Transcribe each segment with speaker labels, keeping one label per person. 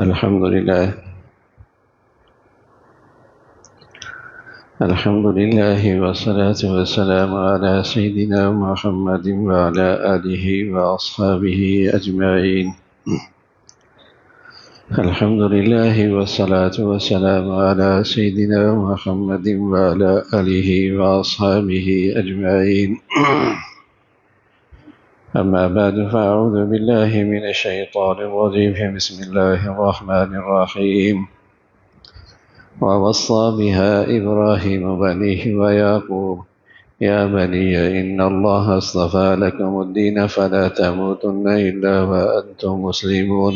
Speaker 1: الحمد لله والصلاة والسلام على سيدنا محمد وعلى آله وأصحابه أجمعين. الحمد لله والصلاة والسلام على سيدنا محمد وعلى آله وأصحابه أجمعين. أما بعد فأعوذ بالله من الشيطان الرجيم. بسم الله الرحمن الرحيم. ووصى بها إبراهيم بنيه ويعقوب يا بني إن الله اصطفى لكم الدين فلا تموتن إلا وأنتم مسلمون.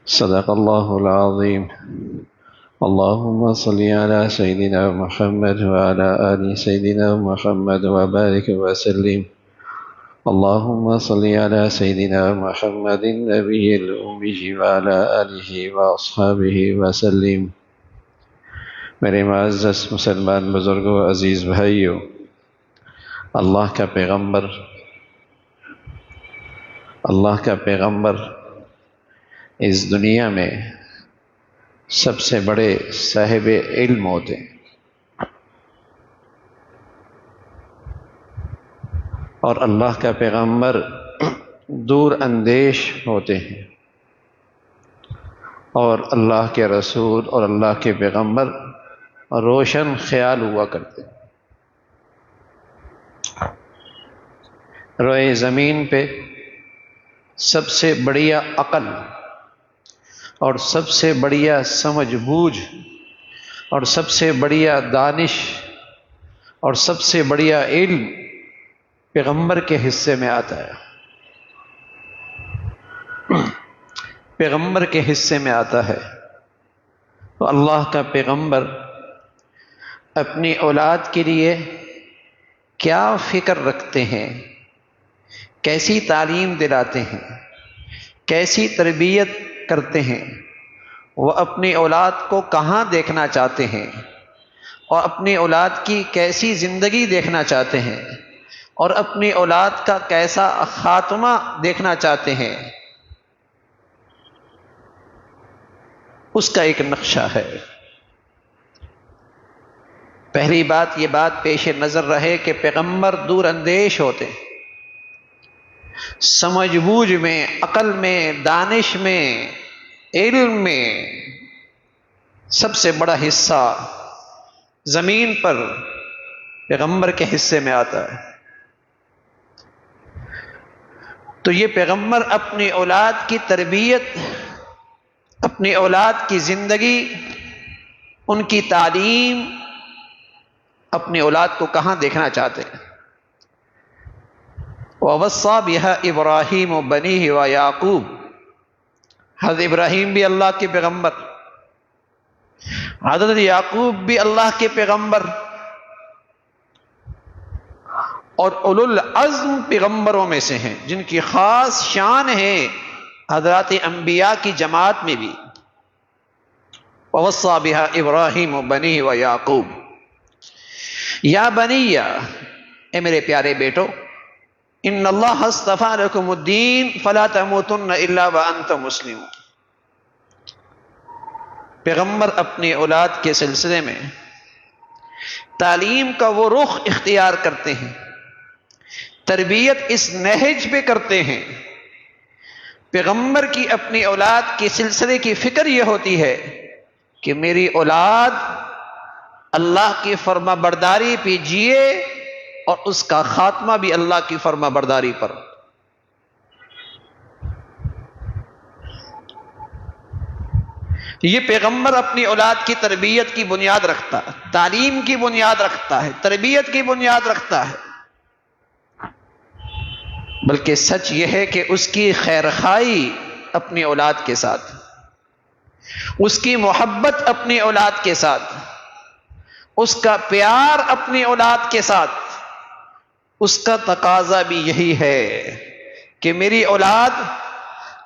Speaker 1: صدق الله العظيم. اللهم صل على سيدنا محمد وعلى آل سيدنا محمد وبارك وسلم. اللهم صل على سيدنا محمد النبي الأمي وعلى آله وأصحابه وسلم. میرے معزز مسلمان بزرگوں، عزیز بھائیوں، اللہ کا پیغمبر اس دنیا میں سب سے بڑے صاحب علم ہوتے ہیں، اور اللہ کا پیغمبر دور اندیش ہوتے ہیں، اور اللہ کے رسول اور اللہ کے پیغمبر روشن خیال ہوا کرتے ہیں۔ روئے زمین پہ سب سے بڑیا عقل اور سب سے بڑیا سمجھ بوجھ اور سب سے بڑیا دانش اور سب سے بڑیا علم پیغمبر کے حصے میں آتا ہے، پیغمبر کے حصے میں آتا ہے۔ تو اللہ کا پیغمبر اپنی اولاد کے لیے کیا فکر رکھتے ہیں، کیسی تعلیم دلاتے ہیں، کیسی تربیت کرتے ہیں، وہ اپنی اولاد کو کہاں دیکھنا چاہتے ہیں، اور اپنی اولاد کی کیسی زندگی دیکھنا چاہتے ہیں، اور اپنی اولاد کا کیسا خاتمہ دیکھنا چاہتے ہیں، اس کا ایک نقشہ ہے۔ پہلی بات یہ بات پیش نظر رہے کہ پیغمبر دور اندیش ہوتے، سمجھ بوجھ میں، عقل میں، دانش میں، علم میں سب سے بڑا حصہ زمین پر پیغمبر کے حصے میں آتا ہے۔ تو یہ پیغمبر اپنی اولاد کی تربیت، اپنی اولاد کی زندگی، ان کی تعلیم، اپنی اولاد کو کہاں دیکھنا چاہتے ہیں۔ وَوَصَّى بِهَا إِبْرَاهِيمُ بَنِيهِ وَيَعْقُوبُ، حضرت ابراہیم بھی اللہ کے پیغمبر، حضرت یعقوب بھی اللہ کے پیغمبر، اور اولو العزم پیغمبروں میں سے ہیں جن کی خاص شان ہے حضرات انبیاء کی جماعت میں بھی۔ وَوَصَّى بِهَا إِبْرَاهِيمُ بَنِيهِ وَيَعْقُوبُ یا بنی، اے میرے پیارے بیٹو، ان اللہ اصطفیٰ لکم الدین فلا تموتن الا وانتم مسلمون۔ پیغمبر اپنی اولاد کے سلسلے میں تعلیم کا وہ رخ اختیار کرتے ہیں، تربیت اس نہج پہ کرتے ہیں۔ پیغمبر کی اپنی اولاد کے سلسلے کی فکر یہ ہوتی ہے کہ میری اولاد اللہ کی فرما برداری پہ جیے اور اس کا خاتمہ بھی اللہ کی فرما برداری پر۔ یہ پیغمبر اپنی اولاد کی تربیت کی بنیاد رکھتا ہے، تعلیم کی بنیاد رکھتا ہے، تربیت کی بنیاد رکھتا ہے۔ بلکہ سچ یہ ہے کہ اس کی خیرخواہی اپنی اولاد کے ساتھ، اس کی محبت اپنی اولاد کے ساتھ، اس کا پیار اپنی اولاد کے ساتھ، اس کا تقاضا بھی یہی ہے کہ میری اولاد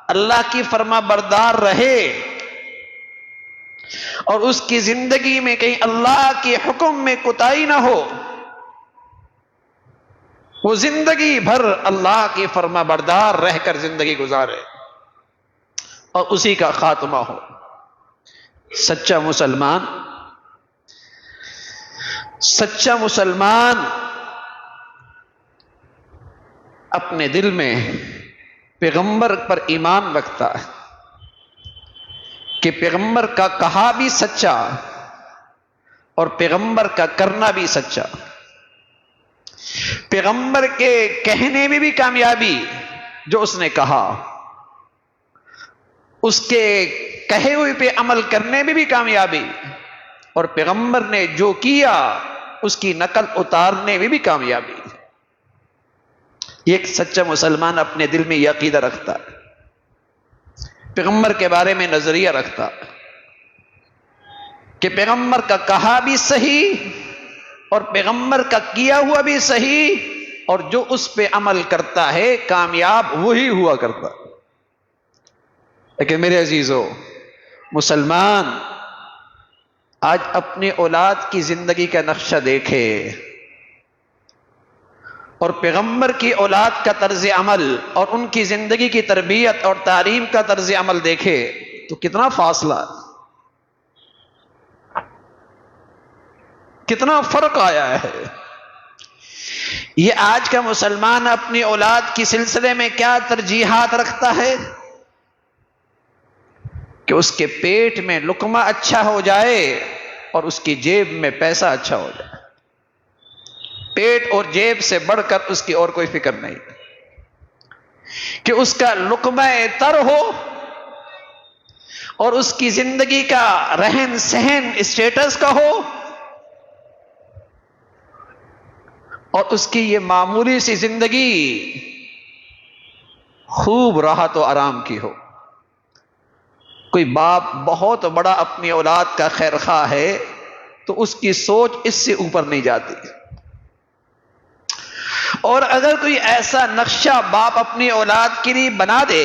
Speaker 1: اللہ کی فرما بردار رہے اور اس کی زندگی میں کہیں اللہ کے حکم میں کوتاہی نہ ہو، وہ زندگی بھر اللہ کی فرما بردار رہ کر زندگی گزارے۔ اور اسی کا خاتمہ ہو۔ سچا مسلمان اپنے دل میں پیغمبر پر ایمان رکھتا ہے کہ پیغمبر کا کہا بھی سچا اور پیغمبر کا کرنا بھی سچا، پیغمبر کے کہنے میں بھی کامیابی جو اس نے کہا، اس کے کہے ہوئے پہ عمل کرنے میں بھی کامیابی، اور پیغمبر نے جو کیا اس کی نقل اتارنے میں بھی کامیابی۔ ایک سچا مسلمان اپنے دل میں یہ عقیدہ رکھتا ہے، پیغمبر کے بارے میں نظریہ رکھتا کہ پیغمبر کا کہا بھی صحیح اور پیغمبر کا کیا ہوا بھی صحیح، اور جو اس پہ عمل کرتا ہے کامیاب وہی ہوا کرتا۔ لیکن میرے عزیزو، مسلمان آج اپنی اولاد کی زندگی کا نقشہ دیکھے اور پیغمبر کی اولاد کا طرز عمل اور ان کی زندگی کی تربیت اور تعلیم کا طرز عمل دیکھے تو کتنا فاصلہ، کتنا فرق آیا ہے۔ یہ آج کا مسلمان اپنی اولاد کی سلسلے میں کیا ترجیحات رکھتا ہے کہ اس کے پیٹ میں لقمہ اچھا ہو جائے اور اس کی جیب میں پیسہ اچھا ہو جائے۔ پیٹ اور جیب سے بڑھ کر اس کی اور کوئی فکر نہیں، کہ اس کا لقمہ تر ہو اور اس کی زندگی کا رہن سہن اسٹیٹس کا ہو، اور اس کی یہ معمولی سی زندگی خوب راحت و آرام کی ہو۔ کوئی باپ بہت بڑا اپنی اولاد کا خیر خواہ ہے تو اس کی سوچ اس سے اوپر نہیں جاتی، اور اگر کوئی ایسا نقشہ باپ اپنی اولاد کے لیے بنا دے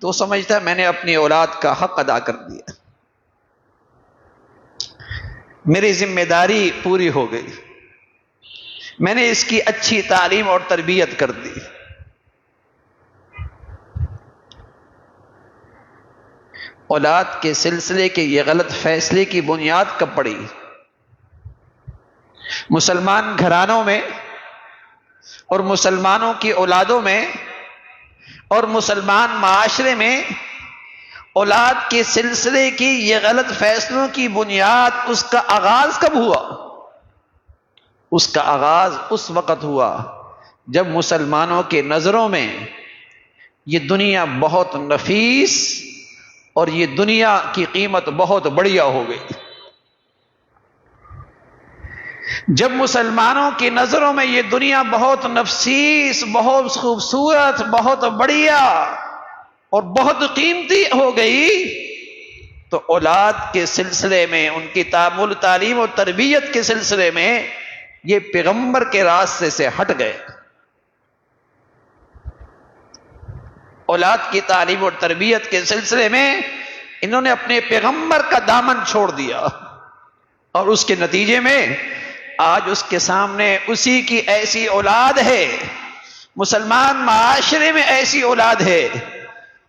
Speaker 1: تو سمجھتا ہے میں نے اپنی اولاد کا حق ادا کر دیا، میری ذمہ داری پوری ہو گئی، میں نے اس کی اچھی تعلیم اور تربیت کر دی۔ اولاد کے سلسلے کے یہ غلط فیصلے کی بنیاد کب پڑی؟ مسلمان گھرانوں میں اور مسلمانوں کی اولادوں میں اور مسلمان معاشرے میں اولاد کے سلسلے کی یہ غلط فیصلوں کی بنیاد، اس کا آغاز کب ہوا؟ اس کا آغاز اس وقت ہوا جب مسلمانوں کے نظروں میں یہ دنیا بہت نفیس اور یہ دنیا کی قیمت بہت بڑھیا ہو گئی۔ جب مسلمانوں کی نظروں میں یہ دنیا بہت نفیس، بہت خوبصورت، بہت بڑھیا اور بہت قیمتی ہو گئی تو اولاد کے سلسلے میں، ان کی تعلیم و تربیت کے سلسلے میں یہ پیغمبر کے راستے سے ہٹ گئے۔ اولاد کی تعلیم اور تربیت کے سلسلے میں انہوں نے اپنے پیغمبر کا دامن چھوڑ دیا، اور اس کے نتیجے میں آج اس کے سامنے اسی کی ایسی اولاد ہے، مسلمان معاشرے میں ایسی اولاد ہے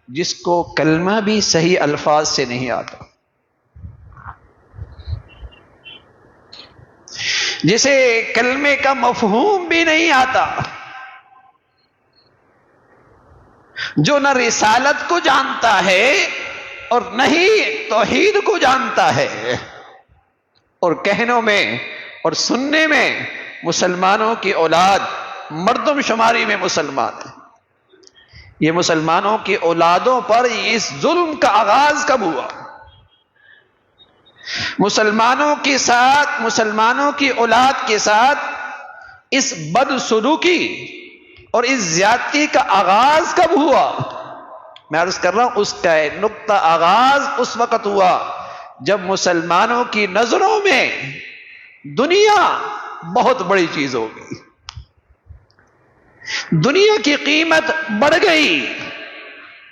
Speaker 1: جس کو کلمہ بھی صحیح الفاظ سے نہیں آتا، جسے کلمے کا مفہوم بھی نہیں آتا، جو نہ رسالت کو جانتا ہے اور نہ ہی توحید کو جانتا ہے، اور کہنوں میں اور سننے میں مسلمانوں کی اولاد مردم شماری میں مسلمان ہے۔ یہ مسلمانوں کی اولادوں پر اس ظلم کا آغاز کب ہوا؟ مسلمانوں کے ساتھ، مسلمانوں کی اولاد کے ساتھ اس بدسلوکی اور اس زیادتی کا آغاز کب ہوا؟ میں عرض کر رہا ہوں اس کا نقطہ آغاز اس وقت ہوا جب مسلمانوں کی نظروں میں دنیا بہت بڑی چیز ہو گئی، دنیا کی قیمت بڑھ گئی،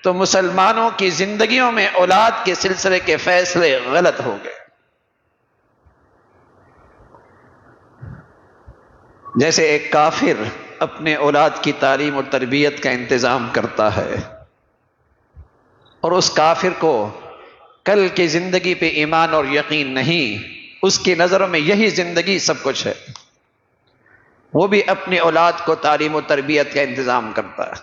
Speaker 1: تو مسلمانوں کی زندگیوں میں اولاد کے سلسلے کے فیصلے غلط ہو گئے۔ جیسے ایک کافر اپنے اولاد کی تعلیم اور تربیت کا انتظام کرتا ہے اور اس کافر کو کل کی زندگی پہ ایمان اور یقین نہیں، اس کی نظروں میں یہی زندگی سب کچھ ہے۔ وہ بھی اپنی اولاد کو تعلیم و تربیت کا انتظام کرتا ہے،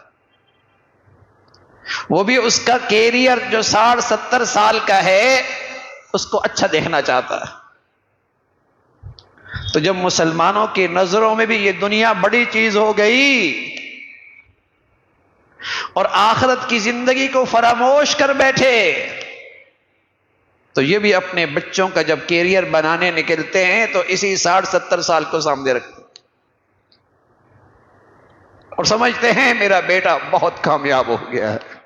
Speaker 1: وہ بھی اس کا کیریئر جو 60-70 سال کا ہے اس کو اچھا دیکھنا چاہتا ہے۔ تو جب مسلمانوں کی نظروں میں بھی یہ دنیا بڑی چیز ہو گئی اور آخرت کی زندگی کو فراموش کر بیٹھے، تو یہ بھی اپنے بچوں کا جب کیریئر بنانے نکلتے ہیں تو اسی 60-70 سال کو سامنے رکھتے ہیں اور سمجھتے ہیں میرا بیٹا بہت کامیاب ہو گیا ہے۔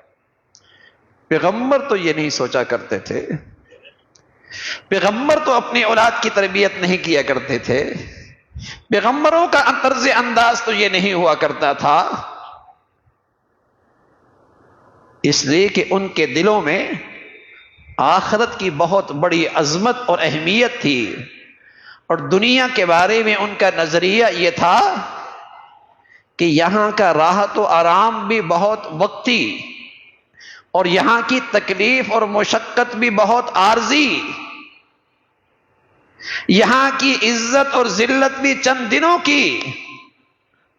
Speaker 1: پیغمبر تو یہ نہیں سوچا کرتے تھے، پیغمبر تو اپنی اولاد کی تربیت نہیں کیا کرتے تھے، پیغمبروں کا طرز انداز تو یہ نہیں ہوا کرتا تھا، اس لیے کہ ان کے دلوں میں آخرت کی بہت بڑی عظمت اور اہمیت تھی، اور دنیا کے بارے میں ان کا نظریہ یہ تھا کہ یہاں کا راحت و آرام بھی بہت وقتی اور یہاں کی تکلیف اور مشقت بھی بہت عارضی، یہاں کی عزت اور ذلت بھی چند دنوں کی،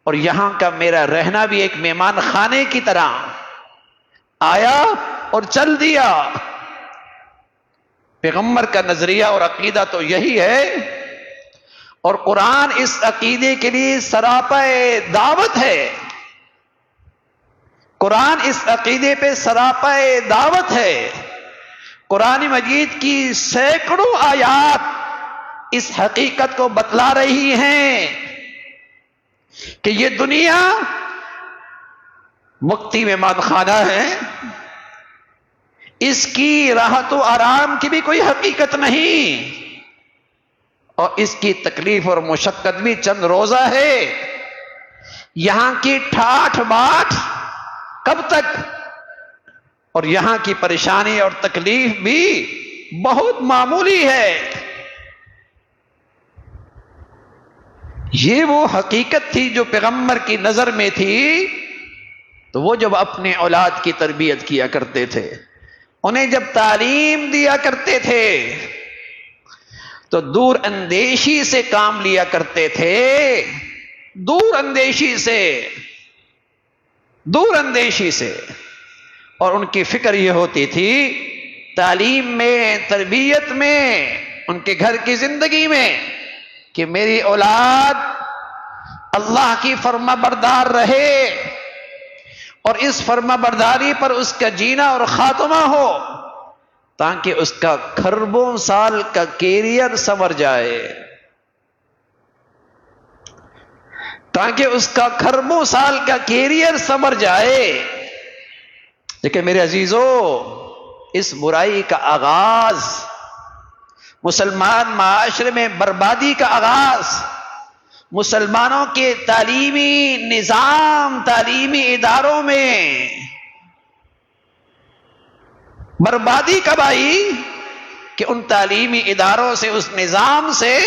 Speaker 1: اور یہاں کا میرا رہنا بھی ایک مہمان خانے کی طرح آیا اور چل دیا۔ پیغمبر کا نظریہ اور عقیدہ تو یہی ہے، اور قرآن اس عقیدے کے لیے سراپا دعوت ہے، قرآن اس عقیدے پہ سراپا دعوت ہے۔ قرآن مجید کی سینکڑوں آیات اس حقیقت کو بتلا رہی ہیں کہ یہ دنیا وقتی مہمان خانہ ہے، اس کی راحت و آرام کی بھی کوئی حقیقت نہیں، اور اس کی تکلیف اور مشقت بھی چند روزہ ہے۔ یہاں کی ٹھاٹھ باٹھ کب تک، اور یہاں کی پریشانی اور تکلیف بھی بہت معمولی ہے۔ یہ وہ حقیقت تھی جو پیغمبر کی نظر میں تھی، تو وہ جب اپنے اولاد کی تربیت کیا کرتے تھے، انہیں جب تعلیم دیا کرتے تھے، تو دور اندیشی سے کام لیا کرتے تھے، دور اندیشی سے، اور ان کی فکر یہ ہوتی تھی تعلیم میں، تربیت میں، ان کے گھر کی زندگی میں، کہ میری اولاد اللہ کی فرما بردار رہے اور اس فرما برداری پر اس کا جینا اور خاتمہ ہو، تاکہ اس کا کھربوں سال کا کیریئر سنور جائے، تاکہ اس کا کھربوں سال کا کیریئر سنور جائے۔ لیکن میرے عزیزو، اس برائی کا آغاز، مسلمان معاشرے میں بربادی کا آغاز، مسلمانوں کے تعلیمی نظام، تعلیمی اداروں میں بربادی کب آئی کہ ان تعلیمی اداروں سے، اس نظام سے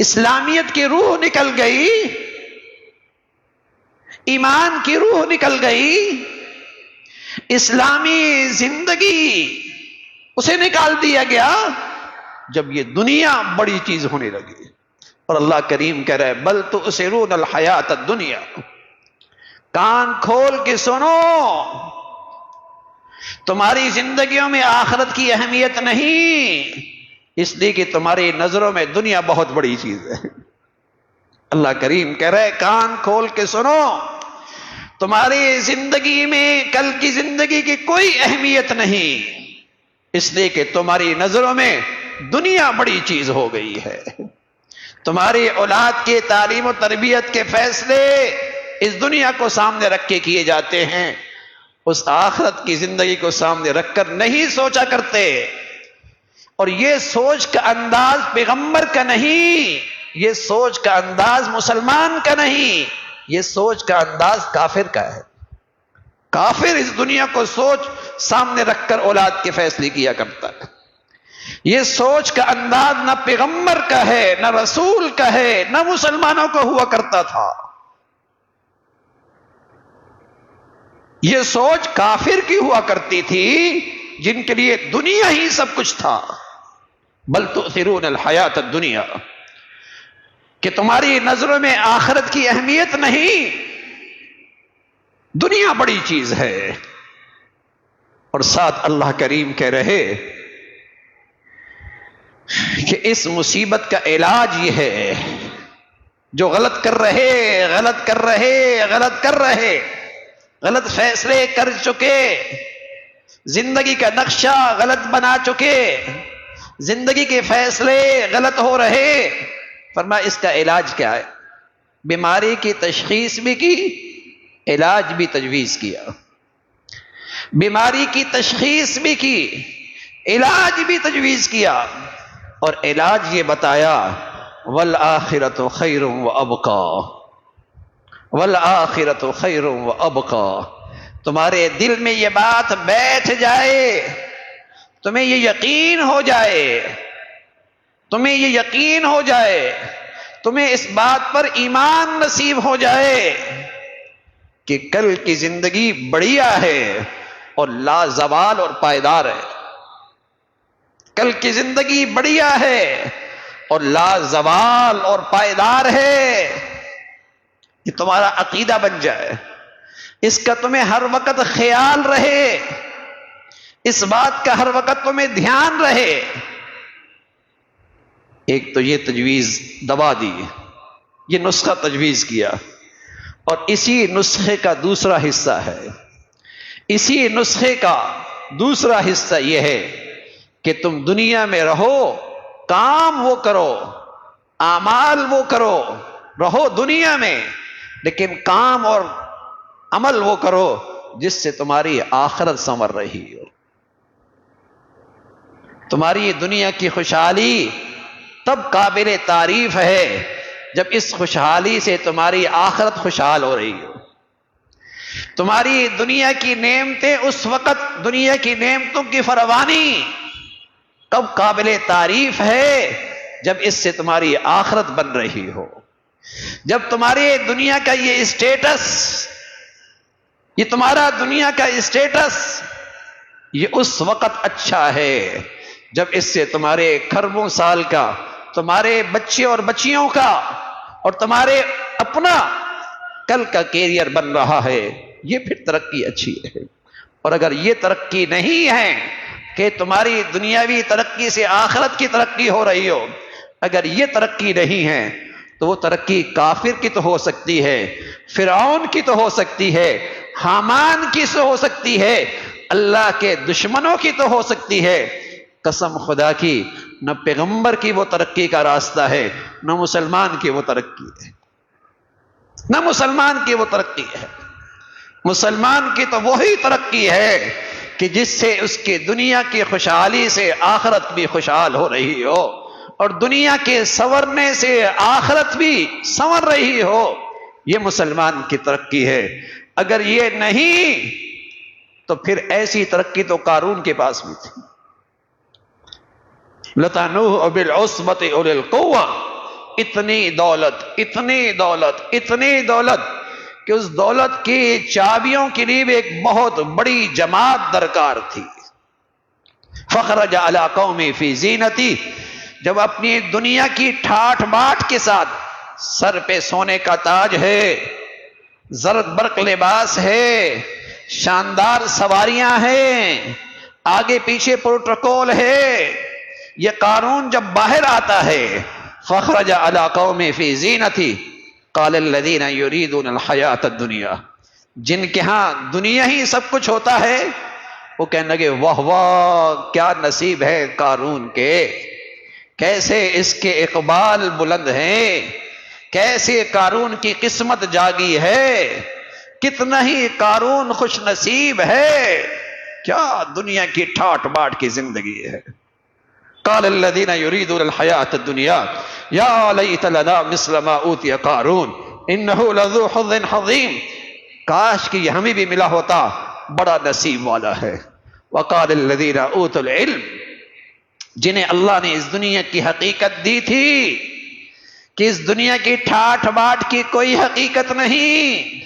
Speaker 1: اسلامیت کی روح نکل گئی، ایمان کی روح نکل گئی، اسلامی زندگی اسے نکال دیا گیا جب یہ دنیا بڑی چیز ہونے لگی۔ اور اللہ کریم کہہ رہا ہے بل تؤثرون الحیات الدنیا، کان کھول کے سنو، تمہاری زندگیوں میں آخرت کی اہمیت نہیں، اس لیے کہ تمہاری نظروں میں دنیا بہت بڑی چیز ہے۔ اللہ کریم کہہ رہا ہے کان کھول کے سنو، تمہاری زندگی میں کل کی زندگی کی کوئی اہمیت نہیں، اس لیے کہ تمہاری نظروں میں دنیا بڑی چیز ہو گئی ہے۔ تمہاری اولاد کے تعلیم و تربیت کے فیصلے اس دنیا کو سامنے رکھ کے کیے جاتے ہیں، اس آخرت کی زندگی کو سامنے رکھ کر نہیں سوچا کرتے۔ اور یہ سوچ کا انداز پیغمبر کا نہیں، یہ سوچ کا انداز مسلمان کا نہیں، یہ سوچ کا انداز کافر کا ہے۔ کافر اس دنیا کو سوچ سامنے رکھ کر اولاد کے فیصلے کیا کرتا ہے۔ یہ سوچ کا انداز نہ پیغمبر کا ہے، نہ رسول کا ہے، نہ مسلمانوں کو ہوا کرتا تھا۔ یہ سوچ کافر کی ہوا کرتی تھی جن کے لیے دنیا ہی سب کچھ تھا. بل تؤثرون الحیات الدنیا، کہ تمہاری نظروں میں آخرت کی اہمیت نہیں، دنیا بڑی چیز ہے. اور ساتھ اللہ کریم کہہ رہے کہ اس مصیبت کا علاج یہ ہے، جو غلط کر رہے غلط فیصلے کر چکے، زندگی کا نقشہ غلط بنا چکے، زندگی کے فیصلے غلط ہو رہے، فرمایا اس کا علاج کیا ہے؟ بیماری کی تشخیص بھی کی، علاج بھی تجویز کیا. بیماری کی تشخیص بھی کی، علاج بھی تجویز کیا، اور علاج یہ بتایا والآخرۃ خیر وابقی، والآخرۃ خیر وابقی. تمہارے دل میں یہ بات بیٹھ جائے، تمہیں یہ یقین ہو جائے، تمہیں اس بات پر ایمان نصیب ہو جائے کہ کل کی زندگی بڑھیا ہے اور لازوال اور پائیدار ہے. کل کی زندگی بڑھیا ہے اور لازوال اور پائیدار ہے. یہ تمہارا عقیدہ بن جائے، اس کا تمہیں ہر وقت خیال رہے، اس بات کا ہر وقت تمہیں دھیان رہے. ایک تو یہ تجویز دبا دی، یہ نسخہ تجویز کیا، اور اسی نسخے کا دوسرا حصہ ہے، اسی نسخے کا دوسرا حصہ یہ ہے کہ تم دنیا میں رہو، کام وہ کرو، اعمال وہ کرو، رہو دنیا میں لیکن کام اور عمل وہ کرو جس سے تمہاری آخرت سنور رہی ہو. تمہاری دنیا کی خوشحالی تب قابل تعریف ہے جب اس خوشحالی سے تمہاری آخرت خوشحال ہو رہی ہو. تمہاری دنیا کی نعمتیں اس وقت، دنیا کی نعمتوں کی فراوانی کب قابل تعریف ہے جب اس سے تمہاری آخرت بن رہی ہو. جب تمہاری دنیا کا یہ اسٹیٹس، یہ تمہارا دنیا کا اسٹیٹس، یہ اس وقت اچھا ہے جب اس سے تمہارے کھربوں سال کا، تمہارے بچے اور بچیوں کا اور تمہارے اپنا کل کا کیریئر بن رہا ہے. یہ پھر ترقی اچھی ہے. اور اگر یہ ترقی نہیں ہے کہ تمہاری دنیاوی ترقی سے آخرت کی ترقی ہو رہی ہو، اگر یہ ترقی نہیں ہے تو وہ ترقی کافر کی تو ہو سکتی ہے، فرعون کی تو ہو سکتی ہے، حامان کی تو ہو سکتی ہے، اللہ کے دشمنوں کی تو ہو سکتی ہے. قسم خدا کی نہ پیغمبر کی وہ ترقی کا راستہ ہے، نہ مسلمان کی وہ ترقی ہے، نہ مسلمان کی وہ ترقی ہے. مسلمان کی تو وہی ترقی ہے کہ جس سے اس کی دنیا کی خوشحالی سے آخرت بھی خوشحال ہو رہی ہو، اور دنیا کے سنورنے سے آخرت بھی سنور رہی ہو. یہ مسلمان کی ترقی ہے. اگر یہ نہیں تو پھر ایسی ترقی تو قارون کے پاس بھی تھی. لَتَنُوهُ بِالْعُصْبَةِ أُولِي الْقُوَّةِ. اتنی دولت کہ اس دولت کی چابیوں کے لیے بھی ایک بہت بڑی جماعت درکار تھی. فخرج علی قومی فی زینتی. جب اپنی دنیا کی ٹھاٹھ باٹھ کے ساتھ، سر پہ سونے کا تاج ہے، زرق برق لباس ہے، شاندار سواریاں ہیں، آگے پیچھے پروٹوکول ہے، یہ قارون جب باہر آتا ہے، فخرج علی قومی فی زینتی قال الذین یریدون الحیات الدنیا. جن کے ہاں دنیا ہی سب کچھ ہوتا ہے وہ کہنے لگے واہ واہ کیا نصیب ہے قارون کے، کیسے اس کے اقبال بلند ہیں، کیسے قارون کی قسمت جاگی ہے، کتنا ہی قارون خوش نصیب ہے، کیا دنیا کی ٹھاٹ باٹ کی زندگی ہے. قال الذين يريدون الحياة الدنيا يا ليت لنا مثل ما اوتي قارون انه لذو حظ عظيم. کاش کہ یہ ہمیں بھی ملا ہوتا، بڑا نصیب والا ہے. وقال الذين اوتوا العلم. جنہیں اللہ نے اس دنیا کی حقیقت دی تھی کہ اس دنیا کی ٹھاٹھ باٹ کی کوئی حقیقت نہیں،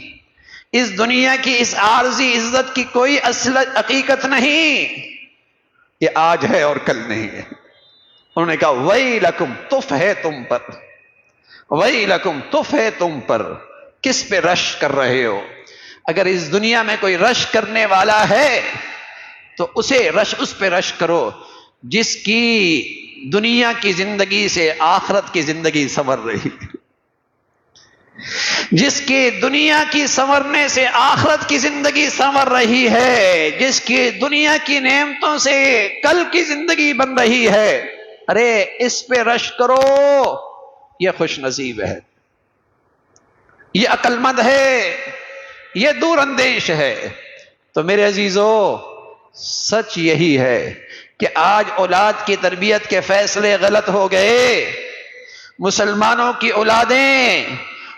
Speaker 1: اس دنیا کی اس عارضی عزت کی کوئی اصل حقیقت نہیں، یہ آج ہے اور کل نہیں ہے۔ انہوں نے کہا ویلکم، تف ہے تم پر، ویلکم، تف ہے تم پر، کس پہ رش کر رہے ہو؟ اگر اس دنیا میں کوئی رش کرنے والا ہے تو اس پہ رش کرو جس کی دنیا کی زندگی سے آخرت کی زندگی سنور رہی، جس کی دنیا کی سنورنے سے آخرت کی زندگی سنور رہی ہے، جس کی دنیا کی نعمتوں سے کل کی زندگی بن رہی ہے، ارے اس پہ رش کرو، یہ خوش نصیب ہے، یہ عقل مند ہے، یہ دور اندیش ہے۔ تو میرے عزیزو، سچ یہی ہے کہ آج اولاد کی تربیت کے فیصلے غلط ہو گئے۔ مسلمانوں کی اولادیں،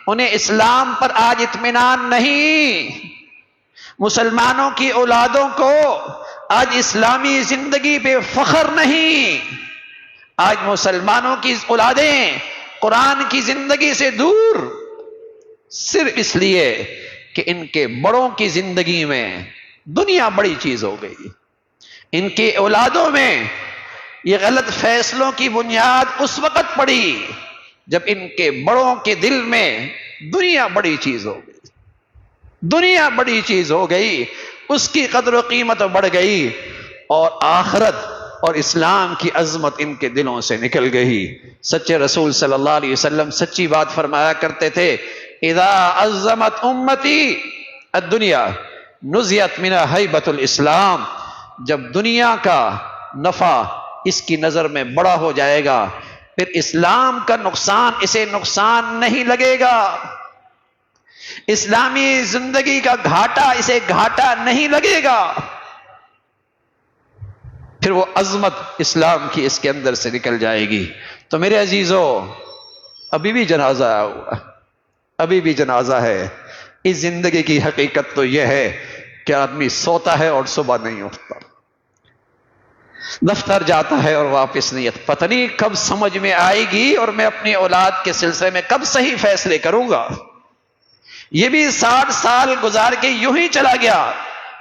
Speaker 1: انہیں اسلام پر آج اطمینان نہیں، مسلمانوں کی اولادوں کو آج اسلامی زندگی پہ فخر نہیں، آج مسلمانوں کی اولادیں قرآن کی زندگی سے دور، صرف اس لیے کہ ان کے بڑوں کی زندگی میں دنیا بڑی چیز ہو گئی، ان کی اولادوں میں یہ غلط فیصلوں کی بنیاد اس وقت پڑی جب ان کے بڑوں کے دل میں دنیا بڑی چیز ہو گئی، دنیا بڑی چیز ہو گئی، اس کی قدر و قیمت بڑھ گئی، اور آخرت اور اسلام کی عظمت ان کے دلوں سے نکل گئی۔ سچے رسول صلی اللہ علیہ وسلم سچی بات فرمایا کرتے تھے، اذا عظمت امتی الدنیا نزیت منها ہیبۃ الاسلام، جب دنیا کا نفع اس کی نظر میں بڑا ہو جائے گا، پھر اسلام کا نقصان اسے نقصان نہیں لگے گا، اسلامی زندگی کا گھاٹا اسے گھاٹا نہیں لگے گا، پھر وہ عظمت اسلام کی اس کے اندر سے نکل جائے گی۔ تو میرے عزیزو، ابھی بھی جنازہ آیا ہوا، ابھی بھی جنازہ ہے۔ اس زندگی کی حقیقت تو یہ ہے کہ آدمی سوتا ہے اور صبح نہیں اٹھتا، دفتر جاتا ہے اور واپس نہیں آتا۔ پتہ نہیں کب سمجھ میں آئے گی اور میں اپنی اولاد کے سلسلے میں کب صحیح فیصلے کروں گا۔ یہ بھی 60 سال گزار کے یوں ہی چلا گیا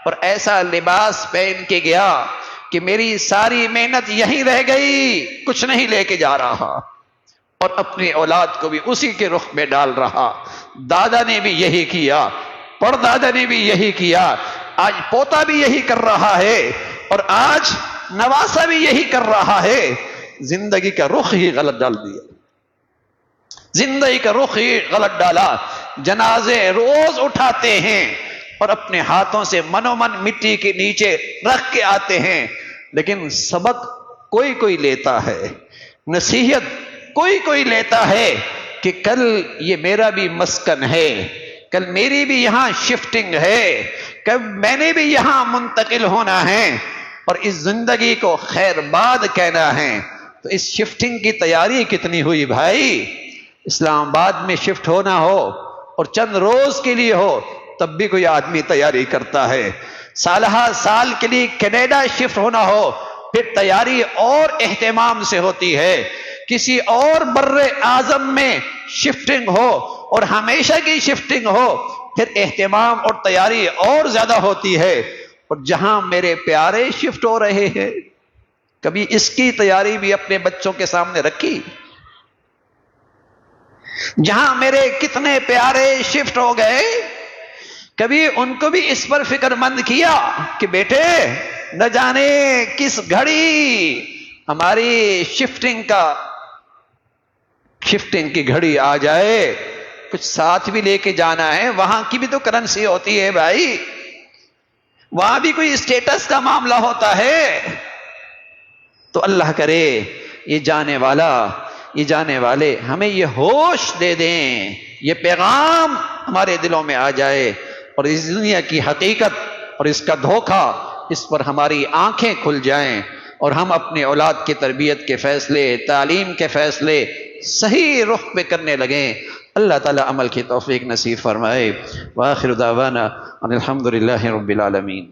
Speaker 1: اور ایسا لباس پہن کے گیا کہ میری ساری محنت یہیں رہ گئی، کچھ نہیں لے کے جا رہا، اور اپنی اولاد کو بھی اسی کے رخ میں ڈال رہا۔ دادا نے بھی یہی کیا، پردادا نے بھی یہی کیا، آج پوتا بھی یہی کر رہا ہے، اور آج نواسا بھی یہی کر رہا ہے۔ زندگی کا رخ ہی غلط ڈال دیا، زندگی کا رخ ہی غلط ڈالا۔ جنازے روز اٹھاتے ہیں اور اپنے ہاتھوں سے منومن مٹی کے نیچے رکھ کے آتے ہیں، لیکن سبق کوئی کوئی لیتا ہے، نصیحت کوئی کوئی لیتا ہے کہ کل یہ میرا بھی مسکن ہے، کل میری بھی یہاں شفٹنگ ہے، کل میں نے بھی یہاں منتقل ہونا ہے، اور اس زندگی کو خیر باد کہنا ہے۔ تو اس شفٹنگ کی تیاری کتنی ہوئی بھائی؟ اسلام آباد میں شفٹ ہونا ہو اور چند روز کے لیے ہو تب بھی کوئی آدمی تیاری کرتا ہے، سالہ سال کے لیے کینیڈا شفٹ ہونا ہو پھر تیاری اور اہتمام سے ہوتی ہے، کسی اور بر اعظم میں شفٹنگ ہو اور ہمیشہ کی شفٹنگ ہو پھر اہتمام اور تیاری اور زیادہ ہوتی ہے۔ اور جہاں میرے پیارے شفٹ ہو رہے ہیں، کبھی اس کی تیاری بھی اپنے بچوں کے سامنے رکھی؟ جہاں میرے کتنے پیارے شفٹ ہو گئے، کبھی ان کو بھی اس پر فکر مند کیا کہ بیٹے نہ جانے کس گھڑی ہماری شفٹنگ کی گھڑی آ جائے، کچھ ساتھ بھی لے کے جانا ہے، وہاں کی بھی تو کرنسی ہوتی ہے بھائی، وہاں بھی کوئی اسٹیٹس کا معاملہ ہوتا ہے۔ تو اللہ کرے یہ جانے والے ہمیں یہ ہوش دے دیں، یہ پیغام ہمارے دلوں میں آ جائے، اور اس دنیا کی حقیقت اور اس کا دھوکہ، اس پر ہماری آنکھیں کھل جائیں، اور ہم اپنے اولاد کی تربیت کے فیصلے، تعلیم کے فیصلے صحیح رخ پہ کرنے لگیں۔ اللہ تعالیٰ عمل کی توفیق نصیب فرمائے۔ وآخر دعوانا ان الحمد للہ رب العالمین۔